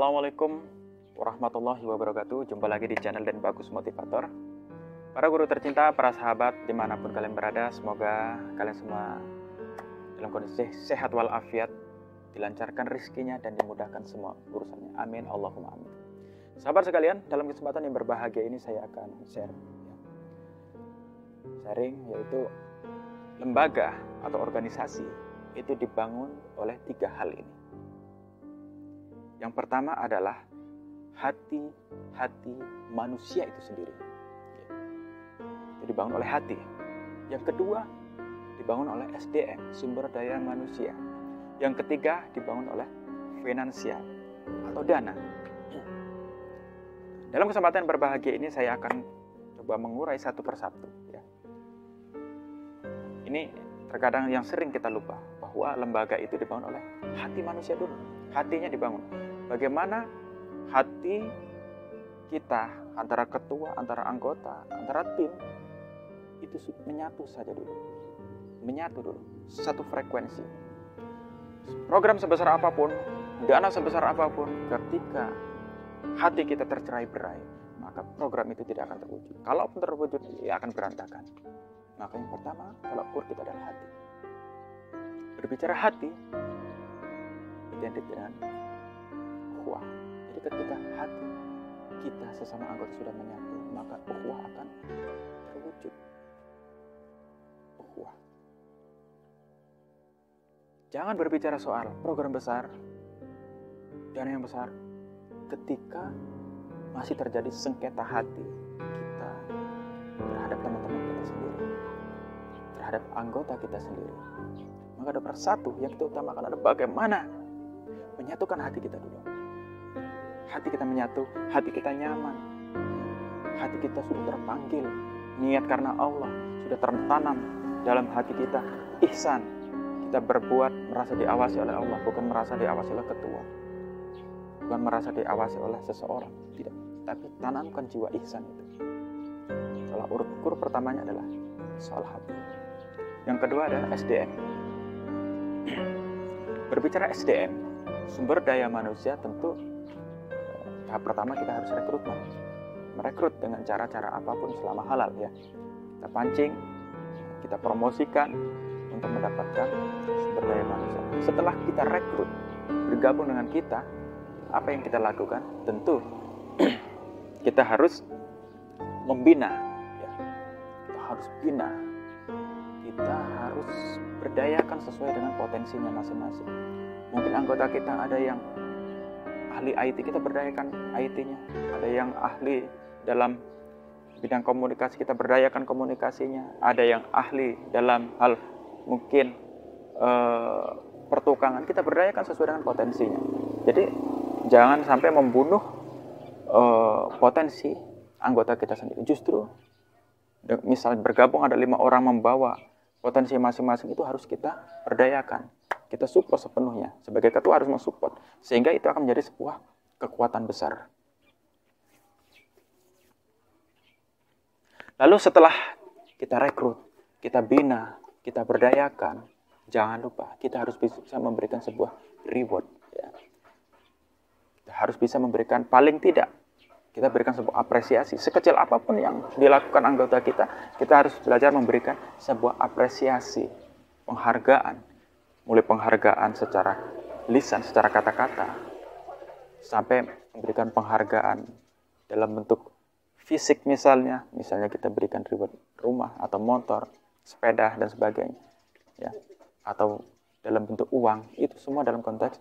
Assalamualaikum warahmatullahi wabarakatuh. Jumpa lagi di channel Dan Bagus Motivator. Para guru tercinta, para sahabat dimanapun kalian berada, semoga kalian semua dalam kondisi sehat walafiat, dilancarkan rezekinya dan dimudahkan semua urusannya. Amin, Allahumma amin. Sahabat sekalian, dalam kesempatan yang berbahagia ini saya akan sharing, yaitu lembaga atau organisasi itu dibangun oleh 3 hal ini. Yang pertama adalah hati manusia itu sendiri. Itu dibangun oleh hati. Yang kedua, dibangun oleh SDM, sumber daya manusia. Yang ketiga, dibangun oleh finansial atau dana. Dalam kesempatan berbahagia ini saya akan coba mengurai satu persatu. Ini terkadang yang sering kita lupa bahwa lembaga itu dibangun oleh hati manusia dulu. Hatinya dibangun. Bagaimana hati kita antara ketua, antara anggota, antara tim itu menyatu saja dulu. Menyatu dulu, satu frekuensi. Program sebesar apapun, dana sebesar apapun, ketika hati kita tercerai-berai, maka program itu tidak akan terwujud. Kalaupun terwujud, ya akan berantakan. Maka yang pertama, tolak ukur kita adalah hati. Berbicara hati, identik dengan ukhuwah. Jadi ketika hati kita sesama anggota sudah menyatu, maka ukhuwah akan terwujud. Ukhuwah. Jangan berbicara soal program besar, dana yang besar, ketika masih terjadi sengketa hati kita terhadap teman-teman kita sendiri, terhadap anggota kita sendiri. Maka ada persatu yang kita utamakan adalah bagaimana menyatukan hati kita dulu. Hati kita menyatu, hati kita nyaman, hati kita sudah terpanggil, niat karena Allah sudah tertanam dalam hati kita, ihsan. Kita berbuat merasa diawasi oleh Allah, bukan merasa diawasi oleh ketua, bukan merasa diawasi oleh seseorang, tidak. Tapi tanamkan jiwa ihsan itu. Soal ukur pertamanya adalah soal hati. Yang kedua adalah SDM. Berbicara SDM, sumber daya manusia, tentu tahap pertama kita harus rekrutmen. Merekrut dengan cara-cara apapun selama halal ya. Kita pancing, kita promosikan untuk mendapatkan sumber daya manusia. Setelah kita rekrut, bergabung dengan kita, apa yang kita lakukan? Tentu kita harus membina ya. Kita harus bina. Kita harus berdayakan sesuai dengan potensinya masing-masing. Mungkin anggota kita ada yang ahli IT, kita berdayakan IT-nya. Ada yang ahli dalam bidang komunikasi, kita berdayakan komunikasinya. Ada yang ahli dalam hal mungkin pertukangan, kita berdayakan sesuai dengan potensinya. Jadi jangan sampai membunuh potensi anggota kita sendiri. Justru misal bergabung ada 5 orang membawa potensi masing-masing, itu harus kita berdayakan. Kita support sepenuhnya. Sebagai ketua harus mensupport. Sehingga itu akan menjadi sebuah kekuatan besar. Lalu setelah kita rekrut, kita bina, kita berdayakan, jangan lupa kita harus bisa memberikan sebuah reward. Ya. Kita harus bisa memberikan, paling tidak, kita berikan sebuah apresiasi. Sekecil apapun yang dilakukan anggota kita harus belajar memberikan sebuah apresiasi, penghargaan. Mulai penghargaan secara lisan, secara kata-kata, sampai memberikan penghargaan dalam bentuk fisik misalnya kita berikan reward rumah atau motor, sepeda dan sebagainya, ya, atau dalam bentuk uang, itu semua dalam konteks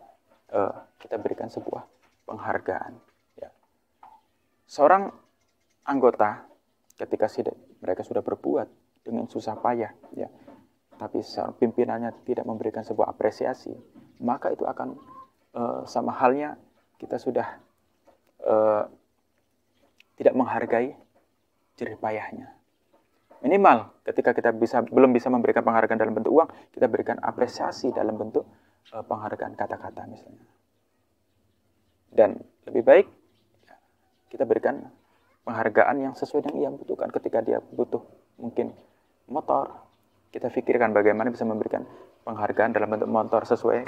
kita berikan sebuah penghargaan. Ya. Seorang anggota ketika mereka sudah berbuat dengan susah payah, ya, tapi pimpinannya tidak memberikan sebuah apresiasi, maka itu akan sama halnya kita sudah tidak menghargai jerih payahnya. Minimal ketika kita belum bisa memberikan penghargaan dalam bentuk uang, kita berikan apresiasi dalam bentuk penghargaan kata-kata misalnya. Dan lebih baik kita berikan penghargaan yang sesuai dengan yang butuhkan. Ketika dia butuh mungkin motor, kita pikirkan bagaimana bisa memberikan penghargaan dalam bentuk motor sesuai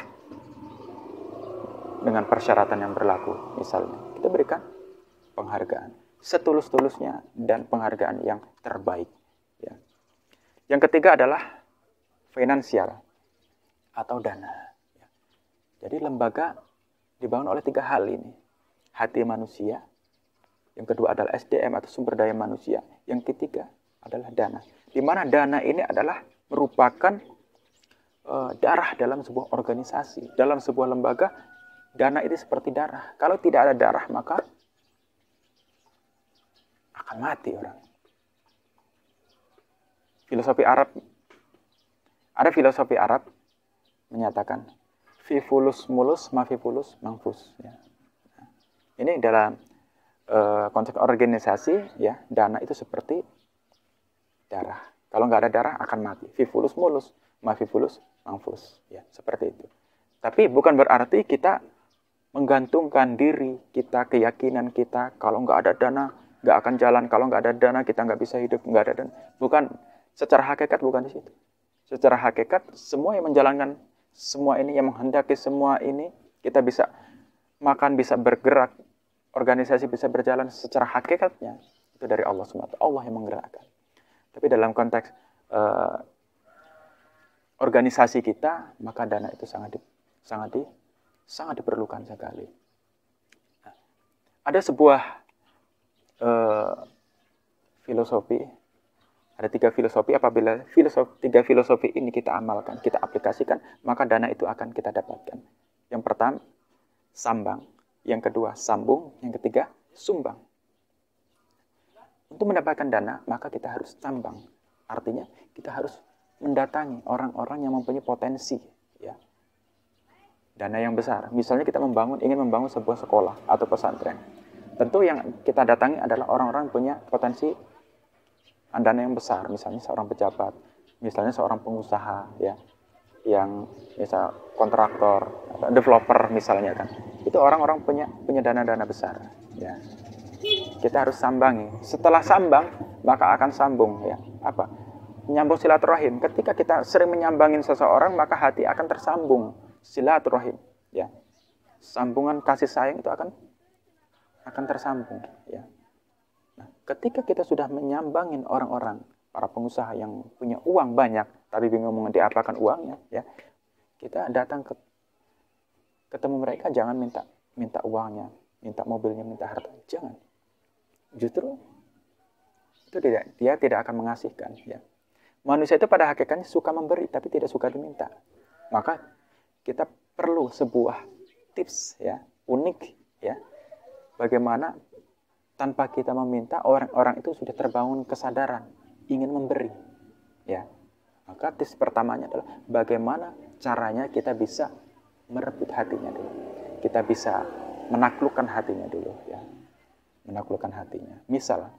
dengan persyaratan yang berlaku. Misalnya, kita berikan penghargaan setulus-tulusnya dan penghargaan yang terbaik. Ya. Yang ketiga adalah finansial atau dana. Ya. Jadi lembaga dibangun oleh 3 hal ini. Hati manusia, yang kedua adalah SDM atau sumber daya manusia, yang ketiga adalah dana. Di mana dana ini adalah merupakan darah dalam sebuah organisasi, dalam sebuah lembaga. Dana itu seperti darah. Kalau tidak ada darah, maka akan mati orang. Ada filosofi Arab menyatakan vivulus mulus ma vivulus manfus. Ya. Ini dalam konteks organisasi, ya, dana itu seperti darah. Kalau nggak ada darah akan mati. Vivulus mulus ma vivulus manfus. Ya, seperti itu. Tapi bukan berarti kita menggantungkan diri kita, keyakinan kita, kalau nggak ada dana nggak akan jalan, kalau nggak ada dana kita nggak bisa hidup, nggak ada dana. Bukan, secara hakikat bukan di situ. Secara hakikat semua yang menjalankan semua ini, yang menghendaki semua ini, kita bisa makan, bisa bergerak, organisasi bisa berjalan, secara hakikatnya itu dari Allah SWT. Allah yang menggerakkan. Tapi dalam konteks organisasi kita, maka dana itu sangat diperlukan sekali. Nah, ada sebuah filosofi, ada 3 filosofi. Apabila 3 filosofi ini kita amalkan, kita aplikasikan, maka dana itu akan kita dapatkan. Yang pertama, sambang. Yang kedua, sambung. Yang ketiga, sumbang. Untuk mendapatkan dana, maka kita harus sambang. Artinya, kita harus mendatangi orang-orang yang mempunyai potensi, ya, dana yang besar. Misalnya kita ingin membangun sebuah sekolah atau pesantren. Tentu yang kita datangi adalah orang-orang yang punya potensi dana yang besar. Misalnya seorang pejabat, misalnya seorang pengusaha, ya, yang misal kontraktor, atau developer misalnya kan. Itu orang-orang punya dana-dana besar. Ya. Kita harus sambangi. Setelah sambang, maka akan sambung. Ya. Apa? Menyambung silaturahim. Ketika kita sering menyambangin seseorang, maka hati akan tersambung. Silaturahim. Ya. Sambungan kasih sayang itu akan tersambung. Ya. Nah, ketika kita sudah menyambangin orang-orang, para pengusaha yang punya uang banyak, tapi bingung mau diapakan uangnya, ya, kita datang ketemu mereka, jangan minta uangnya, minta mobilnya, minta harta, jangan. Justru itu dia tidak akan mengasihkan. Ya. Manusia itu pada hakikatnya suka memberi, tapi tidak suka diminta. Maka kita perlu sebuah tips, ya, unik, ya. Bagaimana tanpa kita meminta, orang-orang itu sudah terbangun kesadaran ingin memberi. Ya. Maka tips pertamanya adalah bagaimana caranya kita bisa merebut hatinya dulu. Kita bisa menaklukkan hatinya dulu. Ya. Menaklukkan hatinya. Misal,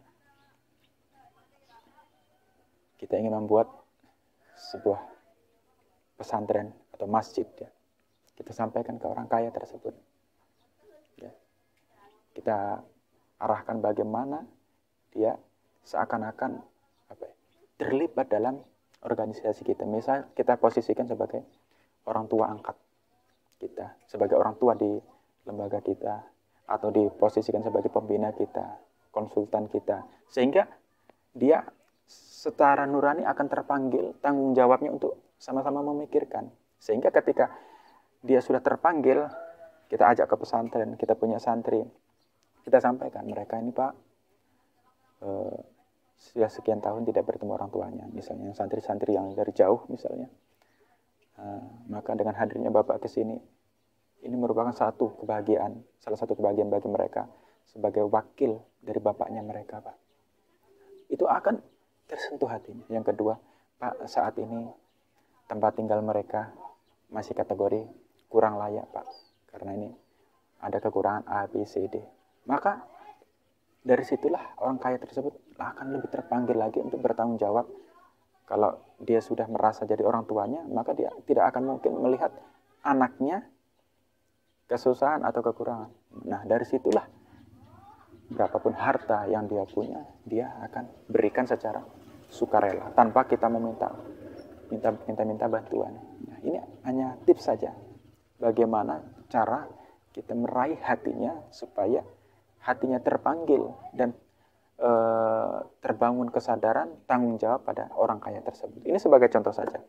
kita ingin membuat sebuah pesantren atau masjid. Ya. Kita sampaikan ke orang kaya tersebut. Ya. Kita arahkan bagaimana dia seakan-akan terlibat dalam organisasi kita. Misal kita posisikan sebagai orang tua angkat kita, sebagai orang tua di lembaga kita, atau diposisikan sebagai pembina kita, konsultan kita, sehingga dia secara nurani akan terpanggil, tanggung jawabnya untuk sama-sama memikirkan. Sehingga ketika dia sudah terpanggil, kita ajak ke pesantren, kita punya santri, kita sampaikan, mereka ini Pak, sudah sekian tahun tidak bertemu orang tuanya, misalnya santri-santri yang dari jauh misalnya. Maka dengan hadirnya Bapak ke sini, ini merupakan salah satu kebahagiaan bagi mereka sebagai wakil dari bapaknya mereka, Pak. Itu akan tersentuh hatinya. Yang kedua, Pak, saat ini tempat tinggal mereka masih kategori kurang layak, Pak, karena ini ada kekurangan A, B, C, D. Maka dari situlah orang kaya tersebut akan lebih terpanggil lagi untuk bertanggung jawab. Kalau dia sudah merasa jadi orang tuanya, maka dia tidak akan mungkin melihat anaknya kesusahan atau kekurangan. Nah, dari situlah berapapun harta yang dia punya, dia akan berikan secara sukarela tanpa kita minta bantuan. Nah, ini hanya tips saja bagaimana cara Kita meraih hatinya supaya hatinya terpanggil dan terbangun kesadaran tanggung jawab pada orang kaya tersebut. Ini sebagai contoh saja.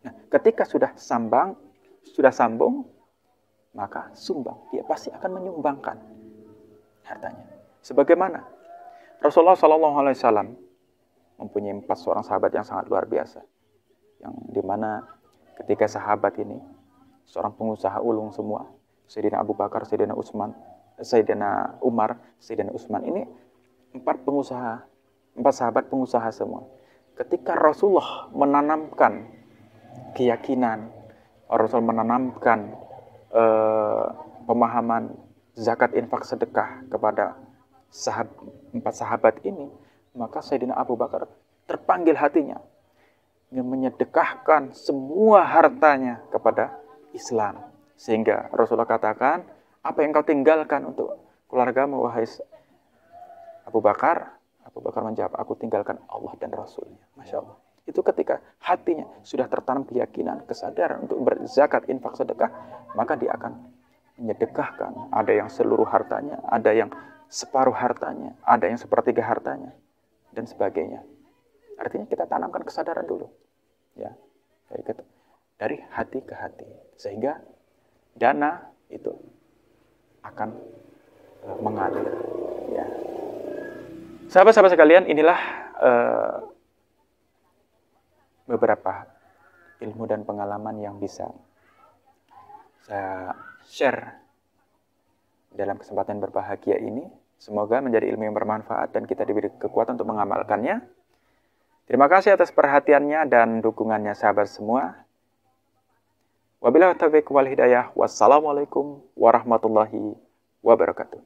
Nah, ketika sudah sambung, maka sumbang. Dia pasti akan menyumbangkan hartanya. Sebagaimana Rasulullah SAW mempunyai 4 seorang sahabat yang sangat luar biasa. Yang dimana ketika sahabat ini, seorang pengusaha ulung semua, Sayyidina Abu Bakar, Sayyidina Umar, Sayyidina Utsman, ini 4 sahabat pengusaha semua. Ketika Rasulullah menanamkan keyakinan, Rasul menanamkan pemahaman zakat, infak, sedekah kepada 4 sahabat ini, maka Sayyidina Abu Bakar terpanggil hatinya ingin menyedekahkan semua hartanya kepada Islam. Sehingga Rasulullah katakan, apa yang kau tinggalkan untuk keluargamu, wahai Abu Bakar? Abu Bakar menjawab, aku tinggalkan Allah dan Rasulnya. Masya Allah. Itu ketika hatinya sudah tertanam keyakinan, kesadaran untuk berzakat, infak, sedekah, maka dia akan menyedekahkan. Ada yang seluruh hartanya, ada yang separuh hartanya, ada yang sepertiga hartanya, dan sebagainya. Artinya kita tanamkan kesadaran dulu, ya, dari hati ke hati, sehingga dana itu akan mengalir. Ya. Sahabat-sahabat sekalian, inilah beberapa ilmu dan pengalaman yang bisa saya share dalam kesempatan berbahagia ini. Semoga menjadi ilmu yang bermanfaat dan kita diberi kekuatan untuk mengamalkannya. Terima kasih atas perhatiannya dan dukungannya sahabat semua. Wabillahi taufiq wal hidayah. Wassalamualaikum warahmatullahi wabarakatuh.